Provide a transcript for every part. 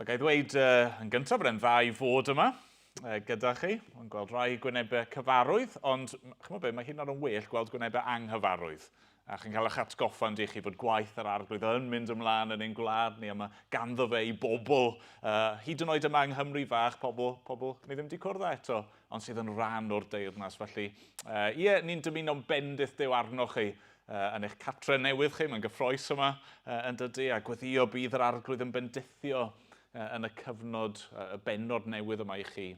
Wel, ga i ddweud yn gyntaf bod e'n dda i fod yma gyda chi. Yn gweld rai gwynebau cyfarwydd, ond mae hyn yn well gweld gwynebau anghyfarwydd. A chi'n cael eich atgoffa'n di chi bod gwaith yr arglwydd yn mynd ymlaen yn ein gwlad ni, a mae ganddo fe i bobl, hyd yn oed yma yng Nghymru fach, pobl ni ddim wedi cwrdd eto, ond sydd yn rhan o'r deyrnas. Felly, ni'n dymuno'n bendith Duw arnoch chi yn eich catre newydd chi, mae'n gyffroes yma yn dydy, a gweddio bydd yr arglwydd yn bendithio yn y cyfnod, y bennod newydd yma i chi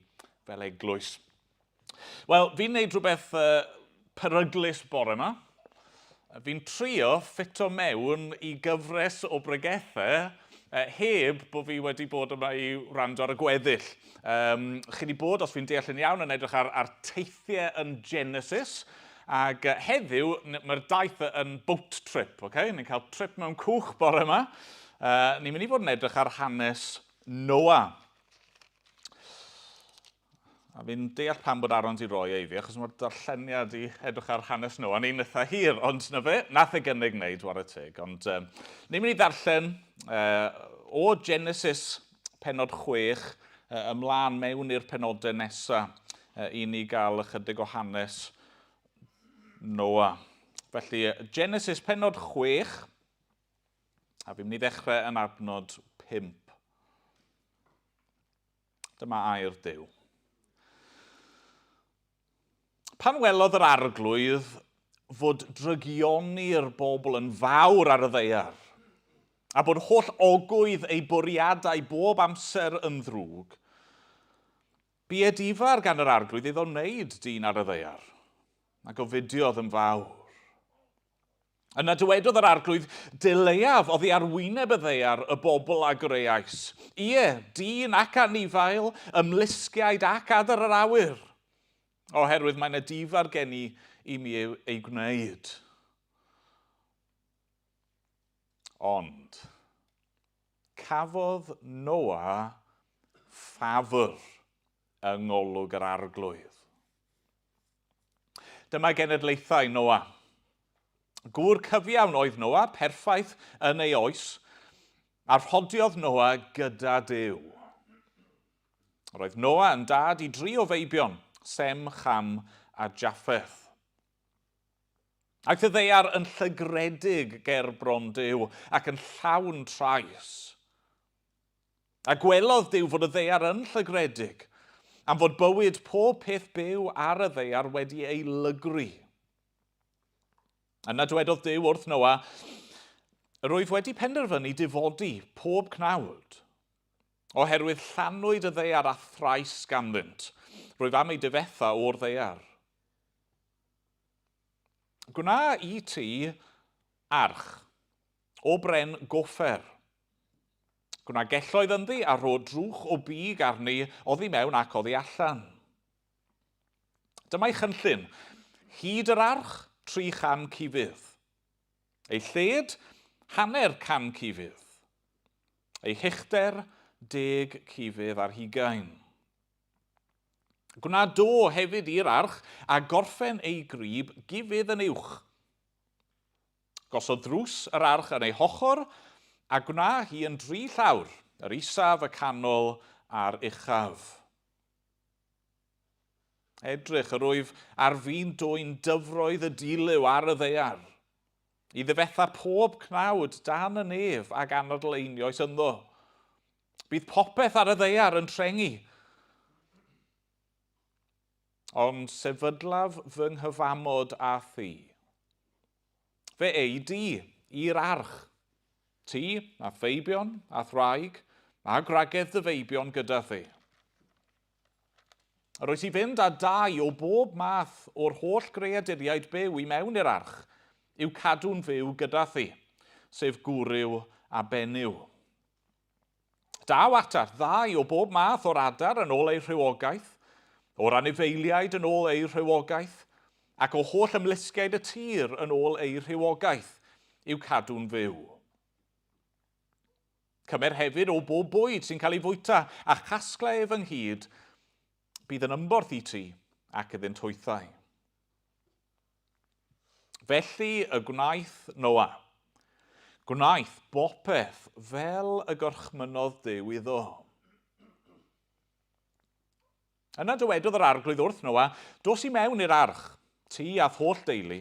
fel eglwys. Wel, fi'n neud rhywbeth peryglus bore yma. Fi'n trio ffito mewn i gyfres o bregethau heb bod fi wedi bod yma i wrando ar y gweddill. Chi wedi bod, os fi'n deall yn iawn, yn edrych ar teithiau yn Genesis, ac heddiw mae'r daith yn boat trip. Okay? Ni'n cael trip mewn cwch bore yma. Ni'n mynd i fod yn edrych ar hanes Noa. A fi'n deall pam bod Aron di roi ei fi, achos mae'r darlleniad i edrych ar hanes Noa. Ni'n eitha hir, ond na fe, nath e gynnig wneud war y teg. Ond ni'n mynd i ddarllen o Genesis penod 6 ymlaen mewn i'r penodau nesaf i ni gael ychydig o hanes Noa. Felly, Genesis penod 6, a fi'n mynd i ddechrau yn adnod 5. Dyma air Duw. Pan welodd yr arglwydd fod drygioni'r bobl yn fawr ar y ddaear, a bod holl ogwydd ei bwriadau bob amser yn ddrwg, buedifar gan yr arglwydd iddo wneud dyn ar y ddaear, ac o fidiodd yn fawr. Yna dywedodd yr arglwydd, dileiaf oddi ar wyneb y ddaear y bobl a greais. Ie, dyn ac anifail, ymlusgiaid ac adar yr awyr. Oherwydd mae'n y difar gen i mi ei gwneud. Ond, cafodd Noa ffafr yng ngolwg yr arglwydd. Dyma genedlaethau Noa. Gŵr cyfiawn oedd Noa, perffaith yn ei oes, a rhodiodd Noa gyda Duw. Roedd Noa yn dad i 3 o feibion, Sem, Cham a Japheth. Aeth y ddaear yn llygredig ger bron Duw ac yn llawn trais. A gwelodd Duw fod y ddaear yn llygredig, am fod bywyd pob peth byw ar y ddaear wedi ei lygru. Yna dywedodd Duw wrth Noa, rwyf wedi penderfynu difodi pob cnawd, oherwydd llanwyd y ddaear a thrais ganddynt. Rwyf am ei difetha o'r ddaear. Gwna i ti arch o bren goffer. Gwna gelloedd ynddi a rhod drwch o big arni oddi mewn ac oddi allan. Dyma'i chynllun, hyd yr arch 300 cifydd. Ei lled, 100 cifydd. Ei hychder, 10 cifydd ar 20. Gwna do hefyd i'r arch a gorffen ei grib gifydd yn uwch. Gosod ddrws yr arch yn ei hochor a gwna hi yn 3 llawr, yr isaf, y canol a'r uchaf. Edrych yr wyf ar fi'n dwy'n dyfroedd y dilyw ar y ddaear, i ddifetha pob cnawd dan y nef ac anadleunioes ynddo. Bydd popeth ar y ddaear yn trengi. Ond sefydlaf fy nghyfamod a thi. Fe ei di i'r arch, ti a pheibion a thraig a gwragedd dy feibion gyda thi. Rwyt ti fynd â 2 o bob math o'r holl greaduriaid byw i mewn i'r arch, i'w cadw'n fyw gyda thi, sef gwryw a benyw. 2 atar, 2 o bob math o'r adar yn ôl ei rhywogaeth, o'r anifeiliaid yn ôl ei rhywogaeth, ac o holl ymlusgiaid y tir yn ôl ei rhywogaeth, i'w cadw'n fyw. Cymer hefyd o bob bwyd sy'n cael ei fwyta, a chasglau ef ynghyd, bydd yn ymborth i ti ac iddynt hwythau. Felly y gwnaeth Noa. Gwnaeth bopeth fel y gorchmynodd Duw iddo. Yna dywedodd yr arglwydd wrth Noa, dos i mewn i'r arch, ti a'r holl deulu,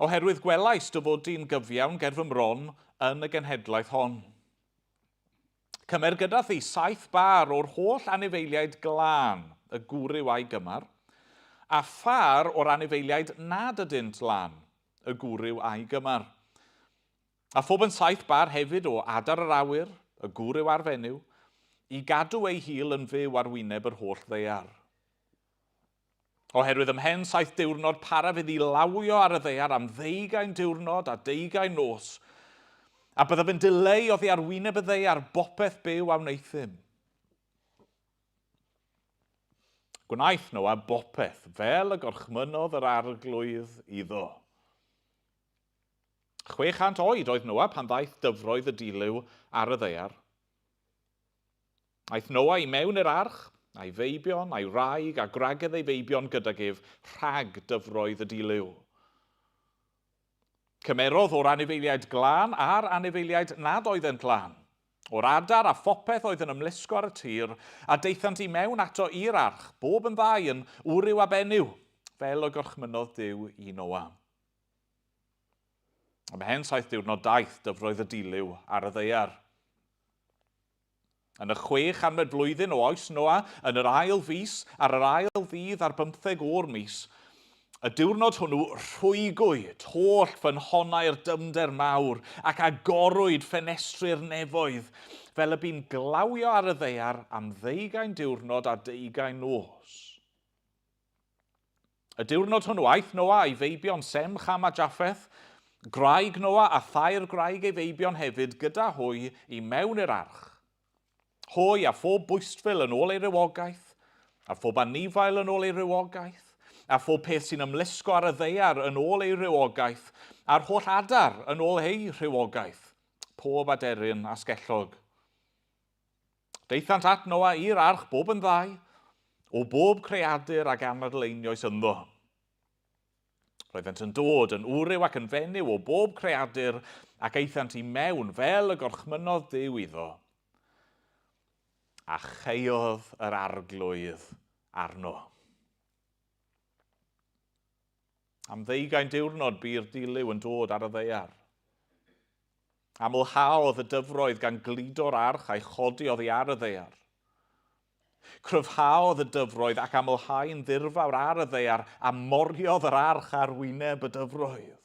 oherwydd gwelais dy fod di'n gyfiawn ger fy mron yn y genhedlaeth hon. Cymer gyda thi 7 bar o'r holl anifeiliaid glân y gwryw a'i gymar, a phar o'r anifeiliaid nad ydynt lan y gwryw a'i gymar. A phob yn 7 bar hefyd o adar yr awyr, y gwryw a'r fenyw, i gadw ei hil yn fyw ar wyneb yr holl ddeiar. Oherwydd ymhen 7 diwrnod para fydd i lawio ar y ddeiar am 20 diwrnod a 20 nos, a byddaf yn dileu oddi ar wyneb y ddeiar bopeth byw a wneithym. Gwnaeth Noa bopeth fel y gorchmynodd yr arglwydd iddo. 600 oed oedd Noa pan ddaeth dyfroedd y dilyw ar y ddeiar. Aeth Noa i mewn i'r arch, a'i feibion, a'i wraig a gwragedd ei feibion gydag ef rhag dyfroedd y dilyw. Cymerodd o'r anifeiliaid glân a'r anifeiliaid nad oeddent glân, o'r adar a phopeth oedd yn ymlusgo ar y tir, a deithant i mewn ato i'r arch, bob yn ddau yn wryw a benyw, fel y gorchmynodd Duw i Noa. Ymhen 7 diwrnod daeth dyfroedd y dilyw ar y ddeiar. Yn y 600 blwyddyn o oes Noa, yn yr ail fis ar yr ail ddydd ar 15 o'r mis, y diwrnod hwnnw rhwygwyd holl ffynhonnau'r dymder mawr ac agorwyd ffenestru'r nefoedd, fel y bu'n glawio ar y ddeiar am 20 diwrnod a 20 nos. Y diwrnod hwnnw aeth Noa a'i feibion Sem, Cham a Japheth, graig Noa a thair graig ei feibion hefyd gyda hwy i mewn i'r arch. Hwy a phob bwystfil yn ôl ei rywogaeth, a phob anifail yn ôl ei rywogaeth, a phob peth sy'n ymlusgo ar y ddeiar yn ôl ei rywogaeth, a'r holl adar yn ôl ei rywogaeth, pob aderyn a sgellog. Deithant at Noa i'r arch bob yn ddau, o bob creadur ag anadleunioes ynddo. Roeddent yn dod yn wryw ac yn fenyw o bob creadur ac eithant i mewn fel y gorchmynodd Duw iddo. A cheiodd yr arglwydd arno. Am 20 diwrnod bu'r dilyw yn dod ar y ddeiar. Amlhaodd y dyfroedd gan gludo'r arch a'i chodi oddi ar y ddeiar. Cryfhaodd y dyfroedd ac amlhau'n ddirfawr ar y ddeiar a moriodd yr arch ar wyneb y dyfroedd.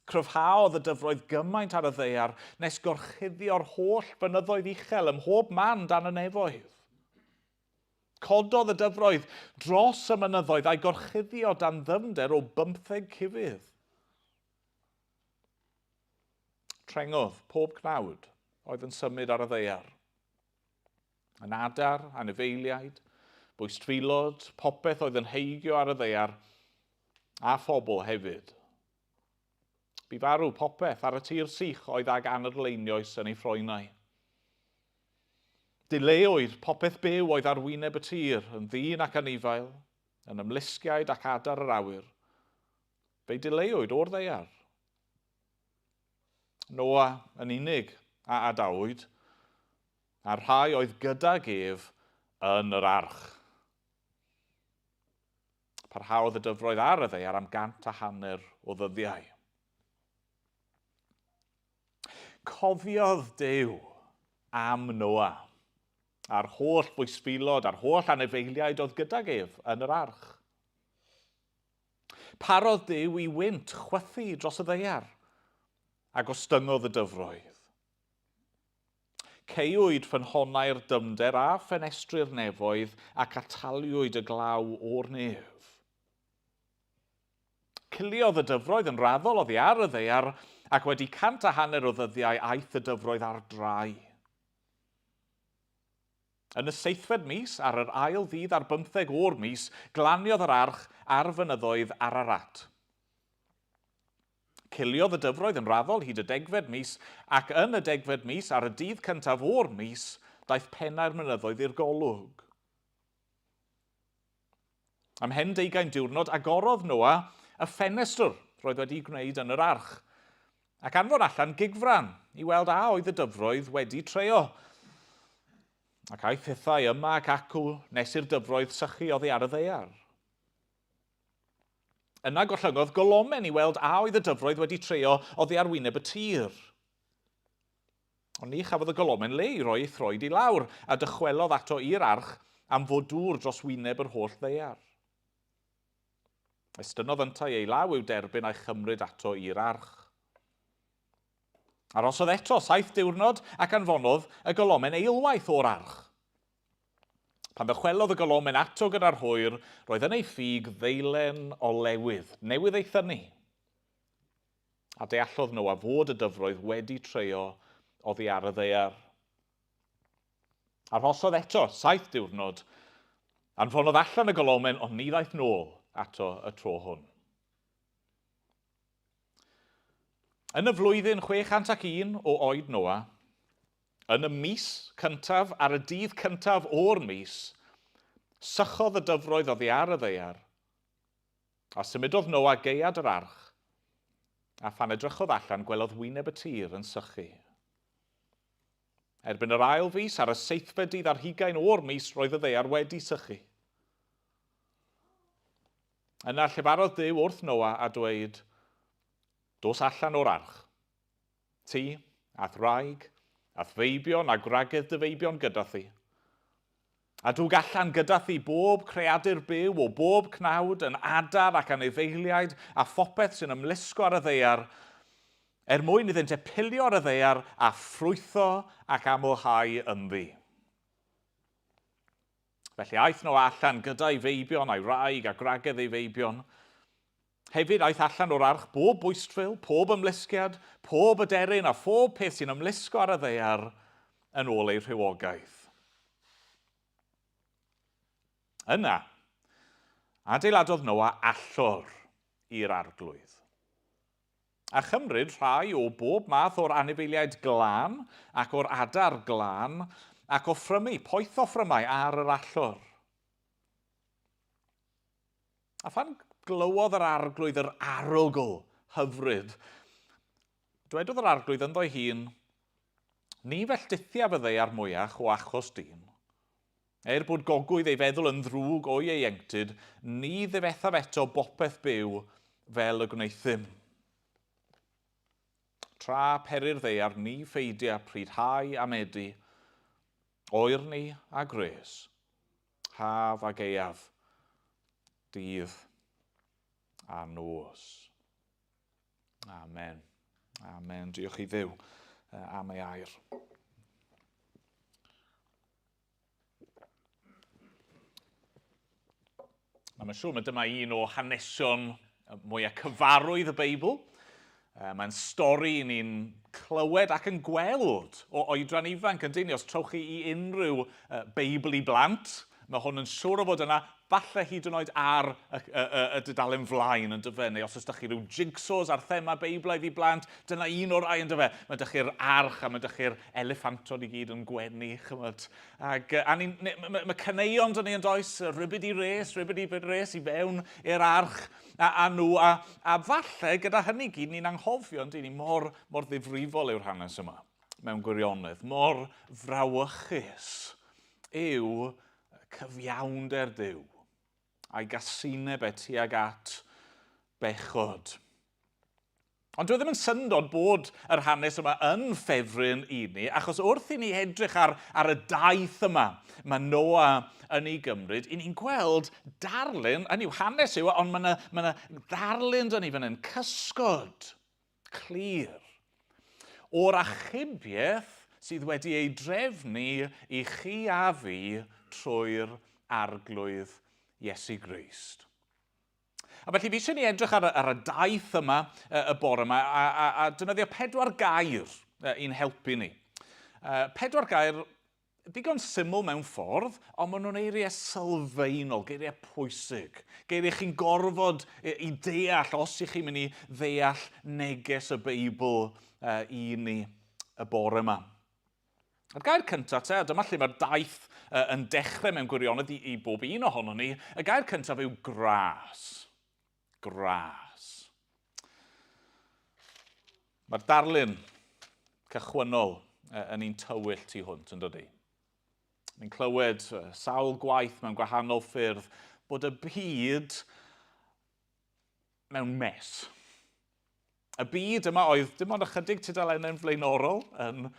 Cryfhaodd y dyfroedd gymaint ar y ddeiar nes gorchuddio'r holl fynyddoedd uchel ym mhob man dan y nefoedd. Cododd y dyfroedd dros y mynyddoedd a'i gorchuddio dan ddyfnder o 15 cifydd. Trengodd pob cnawd oedd yn symud ar y ddeiar. Yn adar, anifeiliaid, bwystfilod, popeth oedd yn heigio ar y ddeiar, a phobl hefyd. Bu farw popeth ar y tir sych oedd ag anadleunioes yn ei ffroenau. Dileoedd popeth byw oedd ar wyneb y tir yn ddyn ac anifail, yn ymlusgiaid ac adar yr awyr. Fe dileoedd o'r ddeiar. Noa yn unig a adawyd, a rhai oedd gydag ef yn yr arch. Parhaodd y dyfroedd ar y ddeiar am 150 o ddyddiau. Cofiodd Duw am Noa, a'r holl bwysfilod, a'r holl anifeiliaid oedd gydag ef yn yr arch. Parodd Duw i wynt chwythu dros y ddeiar, ac ostyngodd y dyfroedd. Ceiwyd ffynhonnau'r dymder a ffenestru'r nefoedd ac ataliwyd y glaw o'r nef. Ciliodd y dyfroedd yn raddol oddi ar y ddeiar ac wedi 150 o ddyddiau aeth y dyfroedd ar drai. Yn y 7fed mis, ar yr ail ddydd ar 15 o'r mis, glaniodd yr arch ar fynyddoedd Ararat. Ciliodd y dyfroedd yn raddol hyd y 10fed mis, ac yn y 10fed mis, ar y dydd cyntaf o'r mis, daeth pennau'r mynyddoedd i'r golwg. Ymhen 20 diwrnod agorodd Noa y ffenestr roedd wedi gwneud yn yr arch, ac anfon allan gigfran i weld a oedd y dyfroedd wedi treo. Ac aeth pethau yma ac acw nes i'r dyfroedd sychu oddi ar y ddaear. Yna gollyngodd golomen i weld a oedd y dyfroedd wedi treo oddi ar wyneb y tir. Ond ni chafodd y golomen le i roi ei throed i lawr a dychwelodd ato i'r arch am fod dŵr dros wyneb yr holl ddaear. Estynodd yntau ei law i'w derbyn a'i chymryd ato i'r arch. Arosodd eto 7 diwrnod ac anfonodd y golomen eilwaith o'r arch. Pan ddychwelodd y golomen ato gyda'r hwyr, roedd yn ei ffug ddeilen o lewydd, newydd ei thynnu. A deallodd nhw a fod y dyfroedd wedi treo oddi ar y ddaear. Arhosodd eto 7 diwrnod, anfonodd allan y golomen ond ni ddaeth nôl ato y tro hwn. Yn y flwyddyn 601 o oed Noa, yn y mis cyntaf ar y dydd cyntaf o'r mis, sychodd y dyfroedd oddi ar y ddaear, a symudodd Noa geuad yr arch, a phan edrychodd allan gwelodd wyneb y tir yn sychu. Erbyn yr ail fis ar y 7fed dydd ar 20 o'r mis roedd y ddaear wedi sychu. Yna llefarodd Duw wrth Noa a dweud, dos allan o'r arch. Ti, a thraig, a thfeibion a gwragedd dy feibion gyda thi. A dwg allan gyda thi bob creadur byw o bob cnawd yn adar ac anifeiliaid a phopeth sy'n ymlusgo ar y ddaear, mwyn iddynt epilio ar y ddaear a ffrwytho ac amlhau ynddi. Felly aeth Noa allan gyda'i feibion a'i wraig a gwragedd ei feibion. Hefyd aeth allan o'r arch bob bwystfil, pob ymlusgiad, pob aderyn a phob peth sy'n ymlusgo ar y ddaear yn ôl ei rhywogaeth. Yna, adeiladodd Noa allor i'r arglwydd. A chymryd rhai o bob math o'r anifeiliaid glân ac o'r adar glân ac o ffrymu, poeth o ffrymau ar yr allor. A phan glywodd yr arglwydd yr arogl hyfryd, dwedodd yr arglwydd ynddo hun, ni felltithia fyddai ar mwyach o achos dyn. Bod gogwydd ei feddwl yn ddrwg o'i ieuenctid, ni ddifethaf eto bopeth byw fel y gwneithym. Tra peri'r ddaear ni ffeidia prydhau a medi, oer ni a gres, haf a geiaf, dydd a nos. Amen. Amen. Diolch i Dduw am ei air. Mae'n siŵr mae dyma un o hanesion mwyaf cyfarwydd y Beibl. Mae'n stori ni'n clywed ac yn gweld o oedran ifanc yn dyn. Os trowch chi i unrhyw Beibl i blant, mae hwn yn siŵr o fod yna falle hyd yn oed ar y dudalen flaen yn dyfe, neu os ydych chi rhyw jigsaws ar thema Beiblaidd i blant, dyna un o'r rai yn dyfe. Mae dych chi'r arch a mae dych chi'r eliffantod i gyd yn gwenu, chymod. Mae caneuon dyn ni yn does, ribidi res i fewn i'r arch a nhw, a falle gyda hynny gyd ni'n anghofio yn dyn ni mor ddifrifol yw'r hanes yma mewn gwirionedd, mor frawychus yw cyfiawnder Duw a'i gasineb tuag at bechod. Ond dwi ddim yn syndod bod yr hanes yma yn ffefryn i ni, achos wrth i ni edrych ar y daith yma mae Noa yn ei gymryd, i ni'n gweld darlun, hynny yw hanes yw, ond mae yna ddarlun dyn ni fan hyn, cysgod, clir, o'r achubiaeth sydd wedi ei drefnu i chi a fi trwy'r arglwydd Iesu Grist. A felly fi eisiau ni edrych ar y daith yma y bore yma a dynyddio 4 gair i'n helpu ni. 4 gair digon syml mewn ffordd, ond maen nhw'n eiriau sylfaenol, geiriau pwysig. Geiriau chi'n gorfod i deall os ych chi'n mynd i ddeall neges y Beibl i ni y bore yma. Yr gair cyntaf, dyma lle mae'r daith yn dechrau mewn gwirionedd i bob un ohono ni. Y gair cyntaf yw gras. Gras. Mae'r darlun cychwynnol yn un tywyll tu hwnt yn dydi. Ni'n clywed sawl gwaith mewn gwahanol ffyrdd bod y byd mewn mes. Y byd yma oedd dim ond ychydig tudalennau'n flaenorol, yn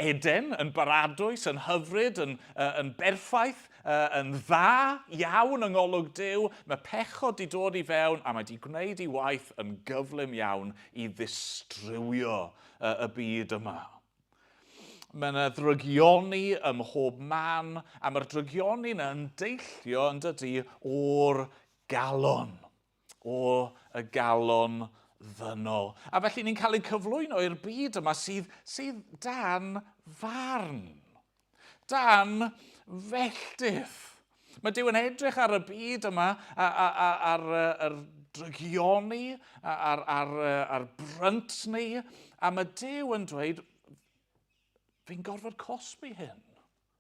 Eden, yn baradwys, yn hyfryd, yn berffaith, yn dda iawn yng ngolwg Duw. Mae pechod wedi dod i fewn a mae wedi gwneud ei waith yn gyflym iawn i ddistrywio y byd yma. Mae yna ddrygioni ym mhob man, a mae'r drygioni yna yn deillio yn dydi o'r galon, o y galon ddynol. A felly ni'n cael ei cyflwyno i'r byd yma sydd dan farn, dan felltith. Mae Duw yn edrych ar y byd yma, ar drygioni, ar brynt ni, a mae Duw yn dweud, fi'n gorfod cosbi hyn.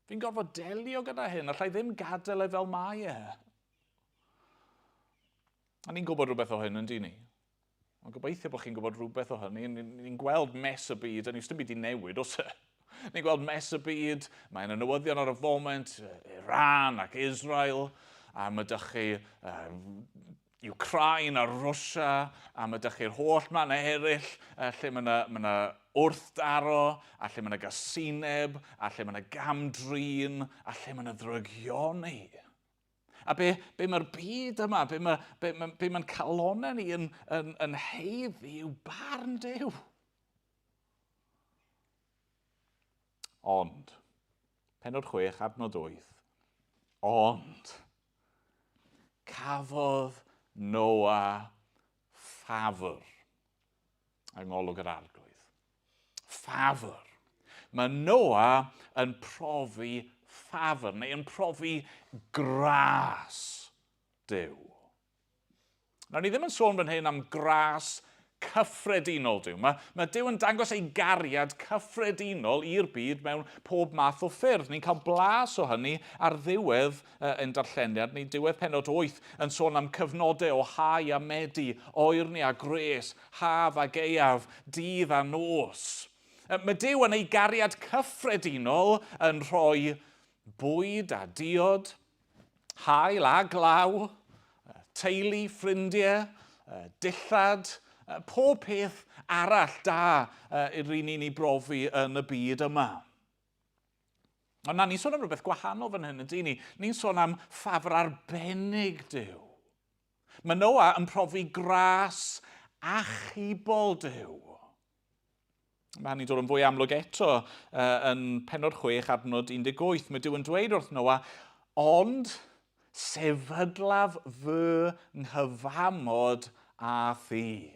Fi'n gorfod delio gyda hyn, allai ddim gadael e fel mae e. A ni'n gwybod rhywbeth o hyn, ynddi ni? Ond gobeithio bod chi'n gwybod rhywbeth o hynny. Ni'n gweld mes y byd, a ni'n dim byd i newid, os e? Ni'n gweld mes y byd, mae'n y newyddion ar y foment, Iran ac Israel, a mae dych chi Ukraine a Rwsia, a mae dych chi'r holl man eraill, lle mae yna wrthdaro, a lle mae yna gasineb, a lle mae yna gamdrin, a lle mae yna ddrygioni. A be mae'r byd yma, be mae'n calonau ni yn heiddi yw barn Duw. Ond, pennod 6, adnod 8, ond cafodd Noa ffafr yng ngolwg yr arglwydd. Ffafr. Mae Noa yn profi ffafr, neu yn profi gras Duw. Nawr, ni ddim yn sôn fan hyn am gras cyffredinol Duw. Mae Duw yn dangos ei gariad cyffredinol i'r byd mewn pob math o ffyrdd. Ni'n cael blas o hynny ar ddiwedd ein darlleniad, neu diwedd pennod 8, yn sôn am cyfnodau o hau a medi, oerni a gres, haf a gaeaf, dydd a nos. Mae Duw yn ei gariad cyffredinol yn rhoi bwyd a diod, hael a glaw, teulu, ffrindiau, dillad, pob peth arall da i'r un ni'n ei brofi yn y byd yma. Ond na, ni'n sôn am rhywbeth gwahanol fan hyn, ydy ni. Ni'n sôn am ffafr arbennig Duw. Mae Noa yn profi gras achubol Duw. Mae hynny'n dod yn fwy amlwg eto yn pennod 6 adnod 18. Mae Duw yn dweud wrth Noa, ond sefydlaf fy nghyfamod a thi.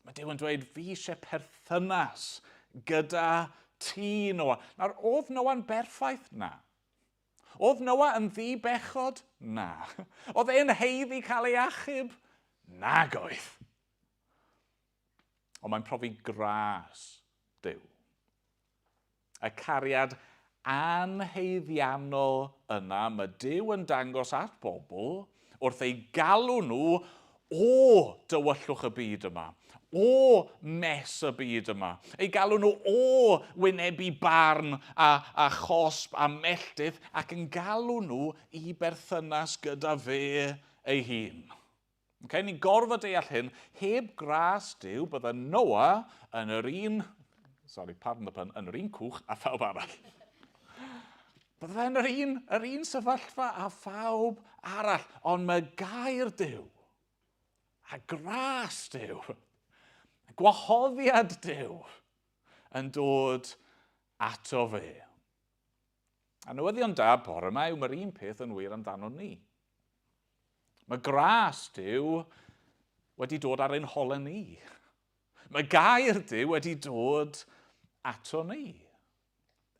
Mae Duw yn dweud, fi eisiau perthynas gyda ti, Noa. Nawr, oedd Noa'n berffaith? Na. Oedd Noa yn ddibechod? Na. Oedd e'n heiddi cael ei achub? Nag oedd. Ond mae'n profi gras Duw. Y cariad anheiddiannol yna mae Duw yn dangos at bobl wrth ei galw nhw o dywyllwch y byd yma, o mes y byd yma, ei galw nhw o wynebu barn a chosb a melltith ac yn galw nhw i berthynas gyda fe ei hun. Okay, ni'n gorfod deall hyn, heb gras Duw bydda Noa yn yr un, pardon the pun, yn yr un cwch a phawb arall. Bydda yn yr un sefyllfa a phawb arall, ond mae gair Duw, a gras Duw, a gwahoddiad Duw yn dod ato fe. A newyddion da bore yma yw mae'r un peth yn wir amdano ni. Mae gras Duw wedi dod ar ein holau ni. Mae gair Duw wedi dod ato ni.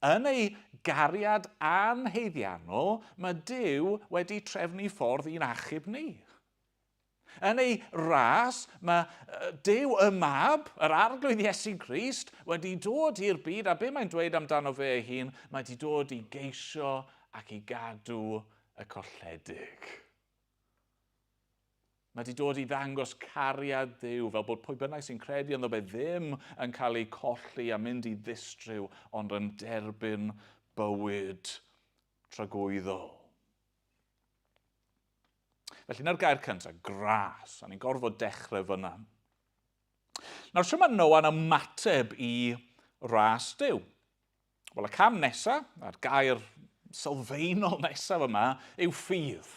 Yn ei gariad anheiddiannol, mae Duw wedi trefnu ffordd i'n achub ni. Yn ei ras, mae Duw y mab, yr arglwydd Iesu Grist, wedi dod i'r byd, a be mae'n dweud amdano fe ei hun, mae wedi dod i geisio ac i gadw y colledig. Mae wedi dod i ddangos cariad Dduw, fel bod pwy bynnag sy'n credu ynddo fe ddim yn cael ei colli a mynd i ddistryw, ond yn derbyn bywyd tragwyddol. Felly, na'r gair cyntaf, gras, a ni'n gorfod dechrau fyna. Nawr, sy'n mae Noa'n ymateb i ras Duw? Wel, y cam nesaf, a'r gair sylfaenol nesaf yma, yw ffydd.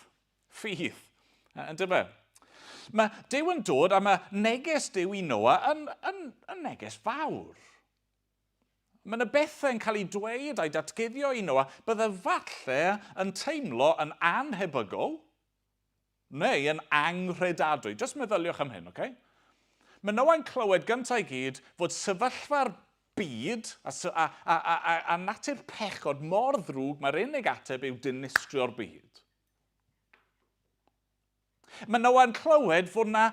Ffydd. Ynddo fe? Mae Duw yn dod a mae neges Duw i Noa yn neges fawr. Mae yna bethau yn cael ei dweud a'i datguddio i Noa bydde falle yn teimlo yn anhebygol neu yn anghredadwy. Jyst meddyliwch am hyn, okay? Mae Noa'n clywed gyntaf i gyd fod sefyllfa'r byd a natur pechod mor ddrwg mae'r unig ateb yw dinistrio'r byd. Mae Noa'n clywed fod yna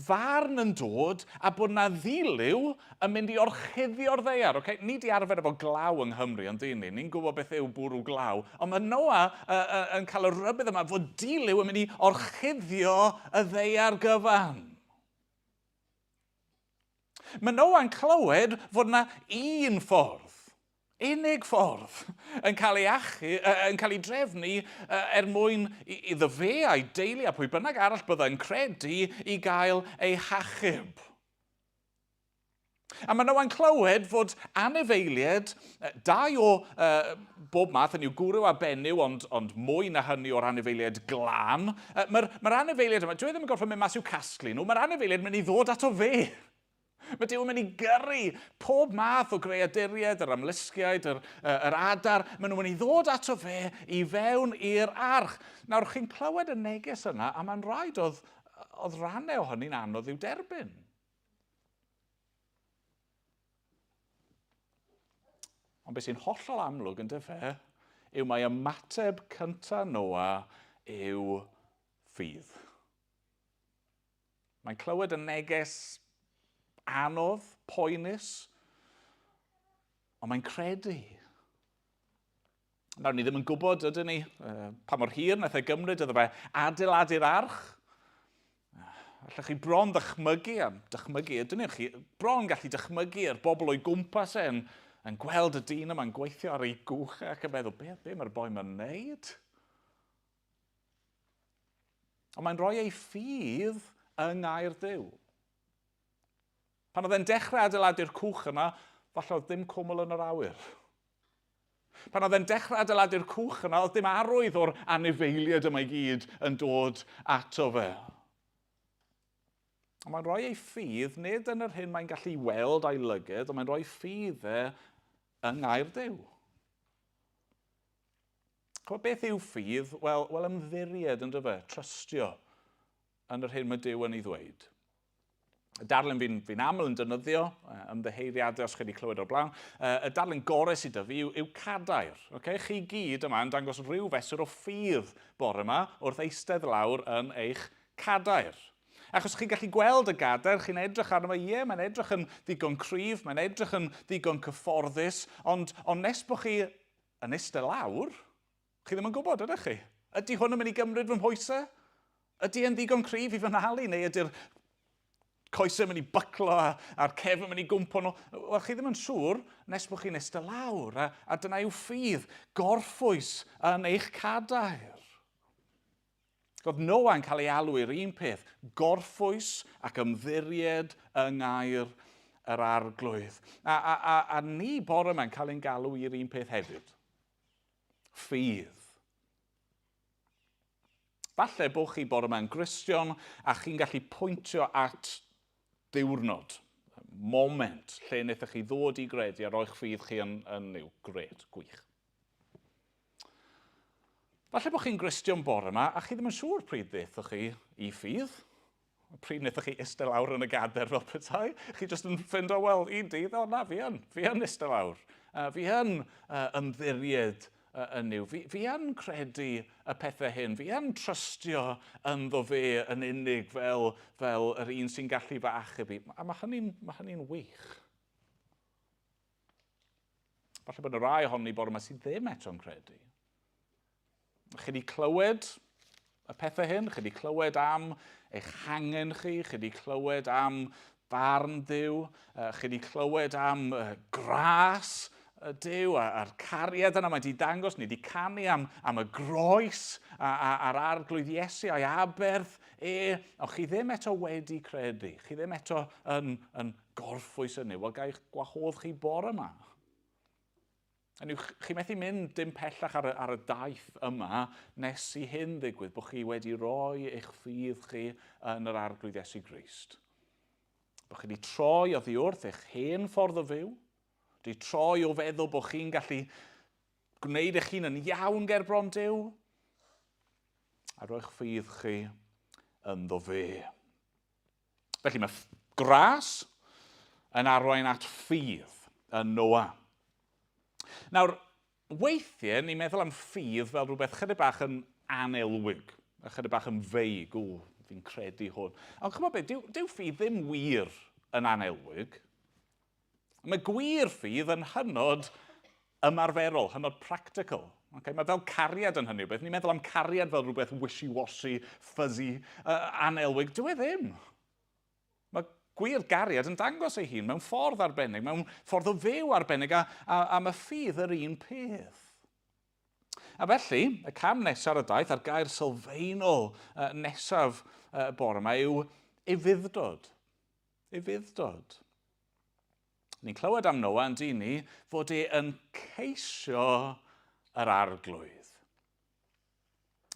farn yn dod a bod yna ddilyw yn mynd i orchuddio'r ddaear. Okay? Ni di arfer efo glaw yng Nghymru, ond ni'n gwybod beth yw bwrw glaw. Ond mae Noa yn cael y rybydd yma fod dilyw yn mynd i orchuddio y ddaear gyfan. Mae Noa'n clywed fod yna un ffordd, unig ffordd, yn cael ei drefnu mwyn iddo fe a'i deulu a pwy bynnag arall byddai'n credu i gael ei hachub. A mae Noa'n clywed fod anifeiliaid, dau o bob math, yn i'w gwrw a benyw, ond mwy na hynny o'r anifeiliaid glân. Mae'r anifeiliaid yma, dwi ddim yn gorfod mynd mas i'w casglu nhw, mae'r anifeiliaid yn mynd i ddod ato fe. Mae Duw yn mynd i gyrru pob math o greaduriaid, yr amlysgiaid, yr adar. Maen nhw'n mynd i ddod ato fe i fewn i'r arch. Nawr, chi'n clywed y neges yna, a mae'n rhaid oedd rhannau o hynny'n anodd i'w derbyn. Ond beth sy'n hollol amlwg yn dyfe, yw mae ymateb cyntaf Noa yw ffydd. Mae'n clywed y neges anodd, poenus, ond mae'n credu. Nawr, ni ddim yn gwybod, ydyn ni, pa mor hir nath e gymryd iddo fe adeiladu'r arch. Allech chi bron dychmygu, ydyn ni, bron gallu dychmygu'r bobl o'i gwmpas yn gweld y dyn yma'n gweithio ar ei gwch ac yn meddwl, be mae'r boi ma'n neud? Ond mae'n rhoi ei ffydd yng ngair Duw. Pan oedd e'n dechrau adeiladu'r cwch yna, falle oedd dim cwmwl yn yr awyr. Pan oedd e'n dechrau adeiladu'r cwch yna, oedd dim arwydd o'r anifeiliaid yma i gyd yn dod ato fe. Ond mae'n rhoi ei ffydd, nid yn yr hyn mae'n gallu weld a'i lyged, ond mae'n rhoi ffydd yng ngair Duw. Chwa beth yw ffydd? Wel ymddiried yn dyfe, trystio yn yr hyn mae Duw yn ei ddweud. Y darlun fi'n aml yn defnyddio, ymddeheiriadau os chi wedi clywed o'r blaen, y darlun gorau sydd â fi yw cadair. Okay? Chi gyd yma yn dangos rhyw fesur o ffydd bore yma wrth eistedd lawr yn eich cadair. Achos chi'n gallu gweld y gadair, chi'n edrych arno fe, mae'n edrych yn ddigon cryf, mae'n edrych yn ddigon cyfforddus, ond nes bod chi yn eistedd lawr, chi ddim yn gwybod, ydych chi? Ydy hwn yn mynd i gymryd fy mhwysau? Ydy e'n ddigon cryf i fy nhalu, neu ydy'r coesau yn mynd i byclo a'r cefn yn mynd i gwmpo nhw? Wel, chi ddim yn siŵr nes bod chi'n eistedd lawr, a dyna yw ffydd, gorffwys yn eich cadair. Oedd Noa'n cael ei alw i'r un peth, gorffwys ac ymddiried yng ngair yr arglwydd. A ni bore yma'n cael ein galw i'r un peth hefyd. Ffydd. Falle bod chi bore yma'n Gristion a chi'n gallu pwyntio at ddiwrnod, moment, lle wnaethoch chi ddod i gredu a roi'ch ffydd chi yn yw. Gret, gwych. Falle bod chi'n Gristion bore yma a chi ddim yn siŵr pryd ddaethoch chi i ffydd. Pryd wnaethoch chi eistedd lawr yn y gader fel petai. Chi jyst yn ffindo, wel, un dydd, na, fi yn eistedd lawr. Fi yn ymddiried yn yw. Fi yn credu y pethau hyn. Fi yn trystio ynddo fe yn unig fel yr un sy'n gallu fy achub i. A mae hynny'n wych. Falle bod y rai ohoni bore yma sydd ddim eto'n credu. Chi wedi clywed y pethau hyn? Chi wedi clywed am eich hangen chi? Chi wedi clywed am barn Duw? Chi wedi clywed am gras y Duw a'r cariad yna mae wedi dangos? Ni wedi canu am y groes a'r arglwydd Iesu a'i aberth ond chi ddim eto wedi credu. Chi ddim eto yn gorffwys hynny. Wel, gael eich gwahodd chi bore yma. Chi methu mynd dim pellach ar y daith yma nes i hyn ddigwydd, bod chi wedi rhoi eich ffydd chi yn yr arglwydd Iesu Grist. Bod chi wedi troi oddi wrth eich hen ffordd o fyw, wedi troi o feddwl bod chi'n gallu gwneud eich hun yn iawn ger bron Duw, a rhoi'ch ffydd chi ynddo fe. Felly mae gras yn arwain at ffydd yn Noah. Nawr, weithiau ni'n meddwl am ffydd fel rhywbeth chydig bach yn anelwig, chydig bach yn feig, fi'n credu hwn. Ond chymod beth, dyw ffydd ddim wir yn anelwig. Mae gwir ffydd yn hynod ymarferol, hynod practical. Okay? Mae fel cariad yn hynny o beth. Ni'n meddwl am cariad fel rhywbeth wishy-washy, fuzzy, anelwig. Dyw e ddim. Mae gwir gariad yn dangos ei hun mewn ffordd arbennig, mewn ffordd o fyw arbennig, a mae ffydd yr un peth. A felly, y cam nesaf ar y daith, a'r gair sylfaenol nesaf bore yma yw ufuddod. Ufuddod. Ni'n clywed am Noah yn dyn ni fod yn ceisio yr arglwydd.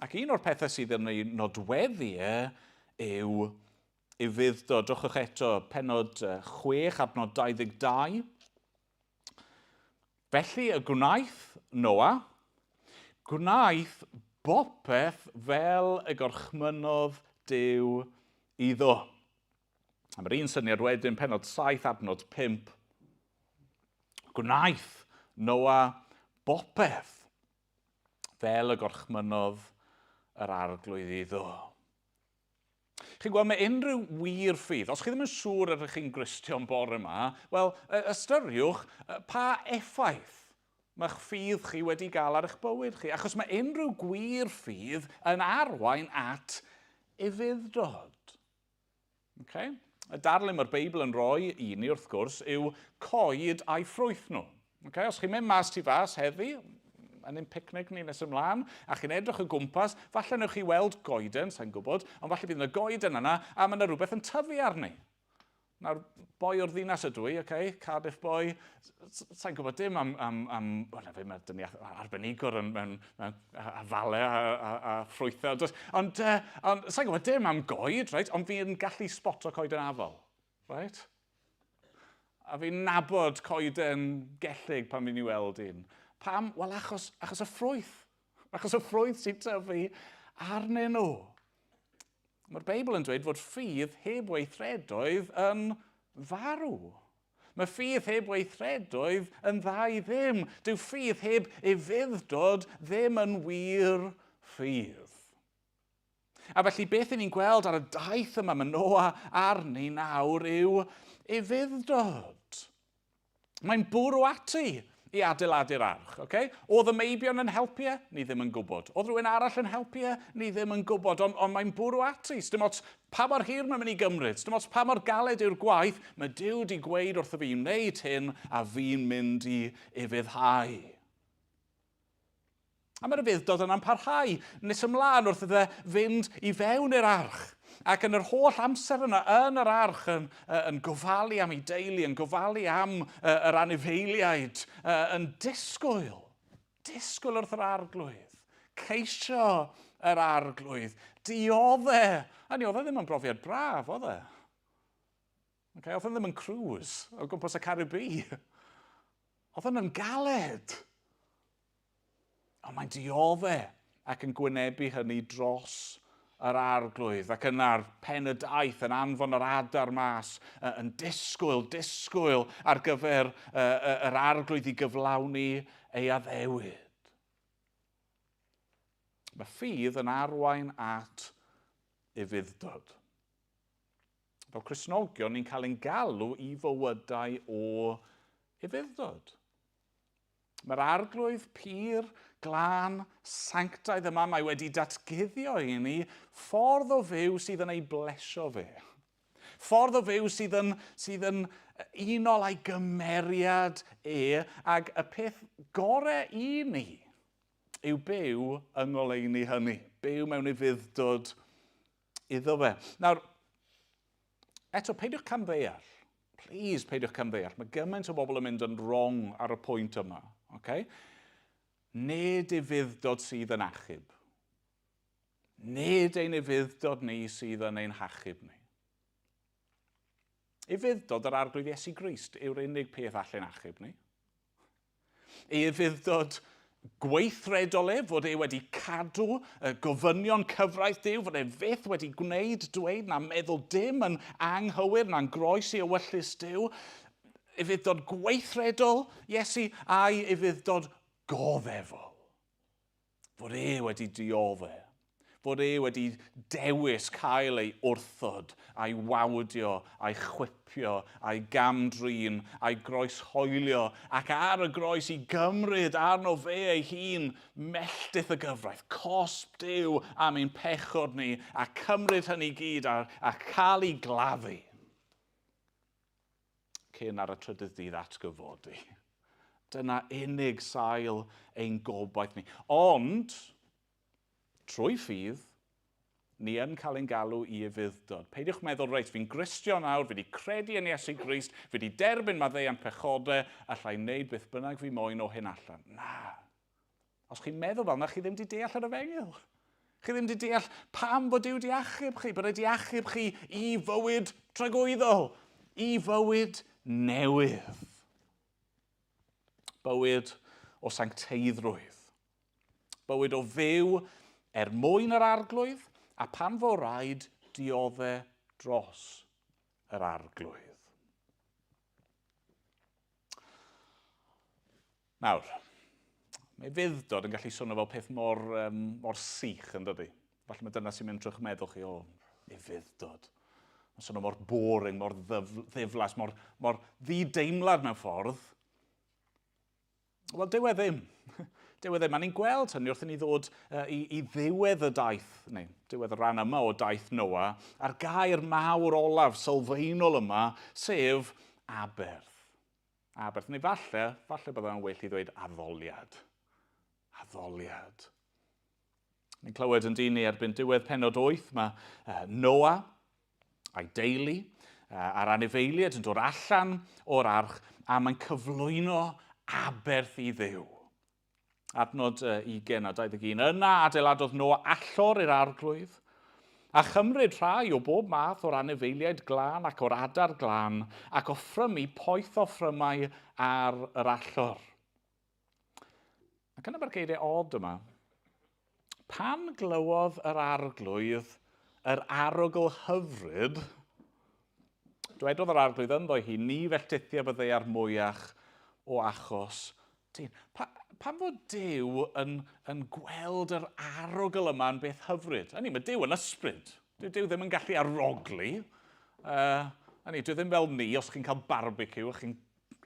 Ac un o'r pethau sydd yn ei nodweddiau yw ufuddod. Dwchwch eto pennod 6 adnod 22. Felly y gwnaeth Noah, gwnaeth bopeth fel y gorchmynodd Duw iddo. A mae'r un syniad wedyn pennod 7 adnod 5. Gwnaeth Noah bopeth fel y gorchmynodd yr arglwydd iddo. Chi'n gweld, mae unrhyw wir ffydd, os chi ddim yn siŵr ydych chi'n Gristion bore yma, wel, ystyriwch pa effaith mae'ch ffydd chi wedi gael ar eich bywyd chi. Achos mae unrhyw gwir ffydd yn arwain at ufuddod. Okay? Y darlun mae'r Beibl yn rhoi i ni wrth gwrs yw coed a'i ffrwyth nhw. Okay? Os chi'n mynd mas tu fas heddi, yn ein picnic ni nes ymlaen, a chi'n edrych o gwmpas, falle newch chi weld goeden, sa'n gwybod, ond falle bydd yna goeden yna, a mae yna rhywbeth yn tyfu arni. Nawr, boi o'r ddinas ydw i, okay? Cardiff boi, sa'n gwybod dim mae dyn ni arbenigwr mewn falau a ffrwythau, ond sa'n gwybod dim am goed, right? Ond fi'n gallu spoto coeden afol, right? A fi'n nabod coeden gellig pan fi'n i weld un. Pam? Wel, achos y ffrwyth. Achos y ffrwyth sy'n tyfu arnyn nhw. Mae'r Beibl yn dweud fod ffydd heb weithredoedd yn farw. Mae ffydd heb weithredoedd yn dda i ddim. Dyw ffydd heb ufuddod ddim yn wir ffydd. A felly beth ni'n gweld ar y daith yma mae Noah arni nawr yw ufuddod. Mae'n bwrw ati i adeiladu'r arch. Okay? Oedd y meibion yn helpu e? Ni ddim yn gwybod. Oedd rhywun arall yn helpu e? Ni ddim yn gwybod. Ond mae'n bwrw ati. Dim ots pa mor hir mae'n mynd i gymryd. Dim ots pa mor galed yw'r gwaith. Mae Duw wedi gweud wrtho fi wneud hyn a fi'n mynd i ufuddhau. A mae'r ufuddod yna'n parhau. Nes ymlaen wrth iddo fynd i fewn i'r arch. Ac yn yr holl amser yna, yn yr arch, yn gofalu am ei deulu, yn gofalu am yr anifeiliaid, yn disgwyl wrth yr arglwydd, ceisio yr arglwydd, dioddau. A ni oedd e ddim yn brofiad braf, oedd e? Okay, oedd e ddim yn cruise o gwmpas y Caribi. Oedd e'n galed. Ond mae'n dioddau ac yn gwynebu hynny dros yr arglwydd, ac yna'r pen y daith yn anfon yr adar mas, yn disgwyl ar gyfer yr arglwydd i gyflawni ei addewid. Mae ffydd yn arwain at ufuddod. Fel Cristnogion, ni'n cael ein galw i fywydau o ufuddod. Mae'r arglwydd pur, glân, sanctaidd yma, mae wedi datguddio i ni ffordd o fyw sydd yn ei blesio fe. Ffordd o fyw sydd yn unol â'i gymeriad ac y peth gorau i ni yw byw yng ngoleuni hynny. Byw mewn i fuddod iddo fe. Nawr, eto, peidiwch camddeall. Please, peidiwch camddeall. Mae gymaint o bobl yn mynd yn wrong ar y pwynt yma. Okay? Nid ei fuddod sydd yn achub. Nid ein fuddod ni sydd yn ein hachub ni. Ei fuddod yr arglwydd Iesu Grist yw'r unig peth allan achub ni. Ei fuddod gweithredol fod e wedi cadw gofynion cyfraith Duw, fod e fyth wedi gwneud dweud na meddwl dim yn anghywir na'n groes i ewyllus Duw. Ei fuddod gweithredol Iesu a'i fuddod goddefol. Fod e wedi diodde. Fod e wedi dewis cael ei wrthod, a'i wawdio, a'i chwipio, a'i gamdrin, a'i groeshoelio, ac ar y groes i gymryd arno fe ei hun melltith y gyfraith, cosb Duw am ein pechod ni, a cymryd hynny gyd a cael ei gladdu. Cyn ar y trydydd dydd atgyfodi. Dyna unig sail ein gobaith ni. Ond, trwy ffydd, ni yn cael ein galw i fuddod. Peidiwch meddwl, reit, fi'n Gristion nawr, fi wedi credu yn Iesu Grist, fi wedi derbyn maddeuant pechodau, allai wneud beth bynnag fi moyn o hyn allan. Na. Os chi'n meddwl fel na, chi ddim wedi deall yr efengil. Chi ddim wedi deall pam bod Duw wedi achub chi, bod e wedi achub chi i fywyd tragwyddol, i fywyd newydd. Bywyd o sancteiddrwydd. Bywyd o fyw mwyn yr arglwydd, a pan fo raid diodde dros yr arglwydd. Nawr, mae fuddod yn gallu swnio fel peth mor sych yn dydi. Falle mae dyna sy'n mynd trwy'ch meddwl chi, ei fuddod. Mae'n swnio mor boring, mor ddiflas, mor ddideimlad mewn ffordd. Wel, dyw e ddim. Dyw e ddim. A ni'n gweld hynny wrth i ni ddod i ddiwedd y daith, neu diwedd y rhan yma o daith Noa, a'r gair mawr olaf sylfaenol yma, sef aberth. Aberth, neu falle byddai'n well i ddweud addoliad. Addoliad. Ni'n clywed yn dyn ni erbyn diwedd pennod 8, mae Noa a'i deulu a'r anifeiliaid yn dod allan o'r arch, a mae'n cyflwyno aberth i Dduw. Adnod 20 a 21. Yna adeiladodd Noa allor i'r arglwydd, a chymryd rhai o bob math o'r anifeiliaid glân ac o'r adar glân, ac offrymu poeth offrymau ar yr allor. Ac yna mae'r geiriau od yma. Pan glywodd yr arglwydd yr arogl hyfryd, dwedodd yr arglwydd ynddo hi, ni felltithia byddai ar mwyach o achos dyn. Pan fod Duw yn gweld yr arogl yma yn beth hyfryd? Hynny, mae Duw yn ysbryd. Duw ddim yn gallu aroglu. Hynny, Duw ddim fel ni, os chi'n cael barbecue, chi'n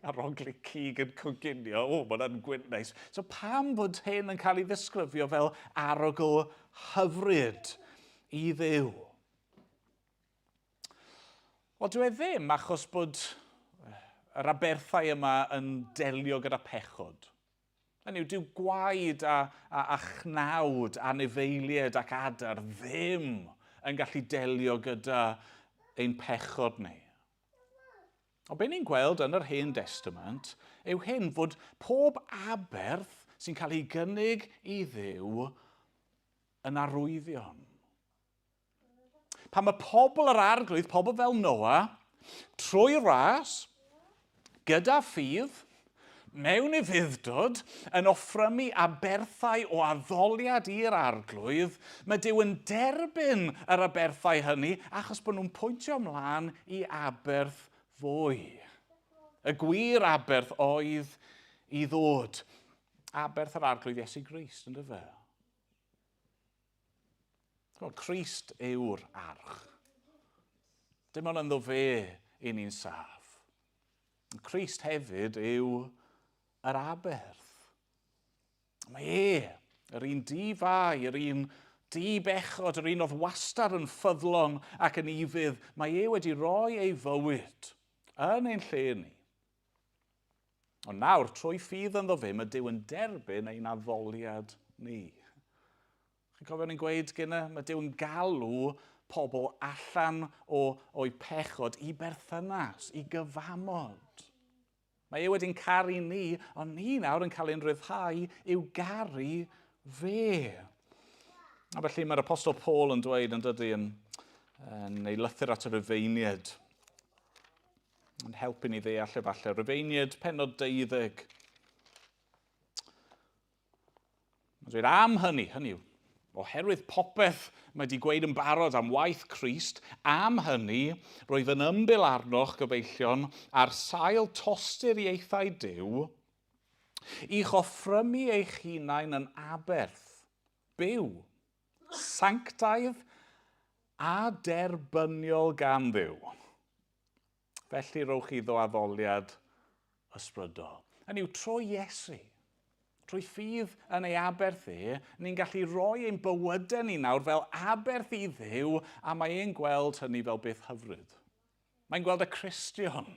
aroglu cig yn coginio. Mae hwnna'n gwynt neis. So pam fod hyn yn cael ei ddisgrifio fel arogl hyfryd i Dduw? Wel, dwi ddim achos bod yr aberthau yma yn delio gyda pechod. Hynny yw, dyw gwaed a chnawd, anifeiliaid ac adar ddim yn gallu delio gyda ein pechod ni. O be ni'n gweld yn yr Hen Testament yw hyn fod pob aberth sy'n cael ei gynnig i Dduw yn arwyddion. Pan mae pobl yr arglwydd, pobl fel Noa, trwy ras, gyda ffydd, mewn i fuddod, yn offrymu aberthau o addoliad i'r arglwydd, mae Duw yn derbyn yr aberthau hynny achos bod nhw'n pwyntio ymlaen i aberth fwy. Y gwir aberth oedd i ddod. Aberth yr arglwydd Iesu Grist, ynddo fe? Crist yw'r arch. Dim ond ynddo fe i ni'n saff. Crist hefyd yw yr aberth. Mae yr un di fai, yr un di bechod, yr un oedd wastad yn ffyddlon ac yn ifydd, mae wedi rhoi ei fywyd yn ein lle ni. Ond nawr, trwy ffydd ynddo fe, mae Duw yn derbyn ein addoliad ni. Chi'n cofio ni'n gweud gyda, mae Duw yn galw pobl allan o'i pechod i berthynas, i gyfamod. Mae wedi'n caru ni, ond ni nawr yn cael ein rhyddhau i'w garu fe. A felly mae'r Apostol Paul yn dweud yn dydy yn ei lythyr at y Rufeiniaid. Yn helpu ni ddeall efallai. Rufeiniaid pennod 12. Mae'n dweud am hynny yw, oherwydd popeth mae wedi gweud yn barod am waith Crist, am hynny, roedd yn ymbil arnoch gyfeillion ar sail tostyr ieithau Duw, i'ch offrymu eich hunain yn aberth, byw, sanctaidd a derbyniol gan Dduw. Felly rowch iddo addoliad ysbrydol. Hynny yw, trwy Iesu, trwy ffydd yn ei aberth ni'n gallu rhoi ein bywydau ni nawr fel aberth i Dduw, a mae e'n gweld hynny fel beth hyfryd. Mae'n gweld y Cristion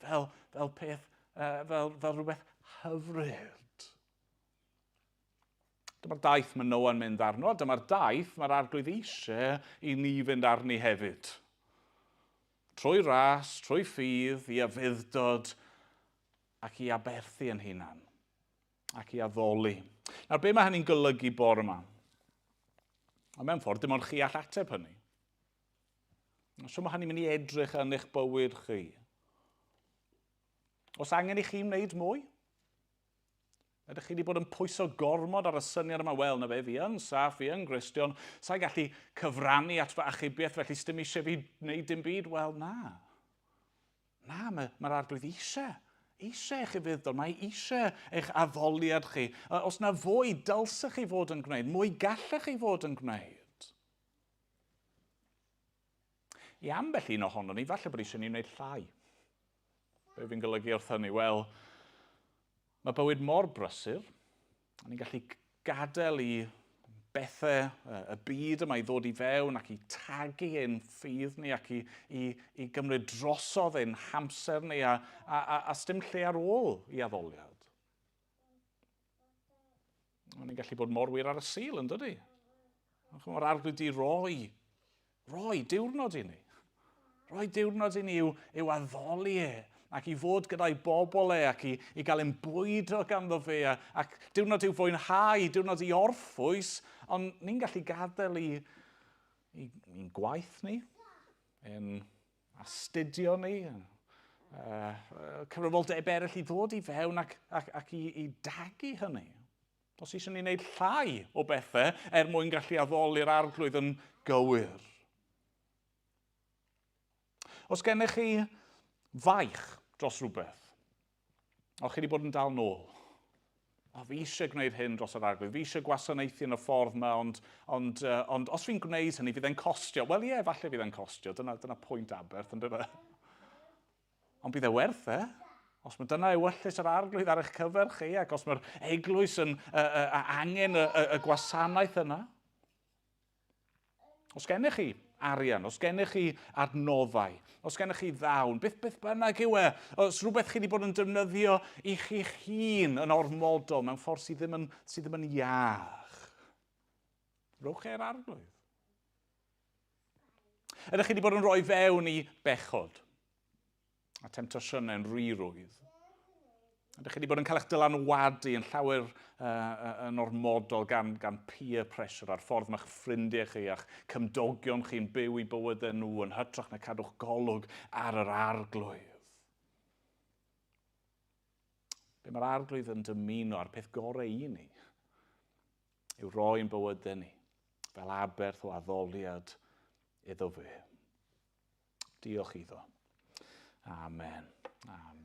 fel rhywbeth hyfryd. Dyma'r daith mae Noa'n mynd arno, dyma'r daith mae'r arglwydd eisiau i ni fynd arni hefyd. Trwy ras, trwy ffydd, i afuddod ac i aberthu yn hunan. Ac i addoli. Nawr, be mae hynny'n golygu bore yma? A mewn ffordd, dim ond chi all ateb hynny. So mae hynny'n mynd i edrych yn eich bywyd chi. Os angen i chi wneud mwy? Ydych chi wedi bod yn pwyso gormod ar y syniad yma? Wel, na fe, fi yn saff, fi yn Gristion. Sa'i gallu cyfrannu at fy achubiaeth, felly sdim eisiau fi wneud dim byd? Wel, na. Na, mae'r arglwydd eisiau eich ufuddol, mae eisiau eich addoliad chi. Os na fwy dylsech chi fod yn gwneud, mwy gallech chi fod yn gwneud. I ambell un ohono ni, falle bod eisiau ni wneud llai. Be fi'n golygu wrth hynny? Wel, mae bywyd mor brysur, a ni'n gallu gadael i bethau y byd yma i ddod i fewn ac i tagu ein ffydd ni ac i gymryd drosodd ein hamser ni a sdim lle ar ôl i addoliad. Ni'n gallu bod mor wir ar y sul, yn dydi? Mae'r arglwydd i roi diwrnod i ni. Roi diwrnod i ni i'w addoli ac i fod gyda'i bobl ac i gael ein bwydo ganddo fe, ac diwrnod i'w fwynhau, diwrnod i orffwys, ond ni'n gallu gadael i'n gwaith ni, ein astudio ni, cyfrifoldebau eraill i ddod i fewn ac i dagu hynny. Os eisiau ni wneud llai o bethau mwyn gallu addoli'r arglwydd yn gywir. Os gennych chi faich dros rhywbeth, o chi wedi bod yn dal nôl, fi eisiau gwneud hyn dros yr arglwydd, fi eisiau gwasanaethu yn y ffordd yma, ond os fi'n gwneud hynny, fydd e'n costio. Wel ie, falle fydd e'n costio, dyna pwynt aberth, yn dweud. Ond bydd e werth os mae dyna ewyllus yr arglwydd ar eich cyfer chi, ac os mae'r eglwys yn angen y gwasanaeth yna. Os gennych chi arian, os gennych chi adnoddau, os gennych chi ddawn, beth bynnag yw os rhywbeth chi wedi bod yn defnyddio i chi'ch hun yn ormodol mewn ffordd sydd ddim yn iach. Rowch e'r arglwydd. Ydych chi wedi bod yn rhoi fewn i bechod a temptasiynau'n ryrwydd? Ydych chi wedi bod yn cael eich dylanwadu yn llawer yn ormodol gan peer pressure a'r ffordd mae'ch ffrindiau chi a'ch cymdogion chi'n byw i bywydau nhw yn hytrach na cadw'ch golwg ar yr arglwydd? Be mae'r arglwydd yn dymuno a'r peth gorau i ni yw roi'n bywydau ni fel aberth o addoliad iddo fe. Diolch iddo. Amen. Amen.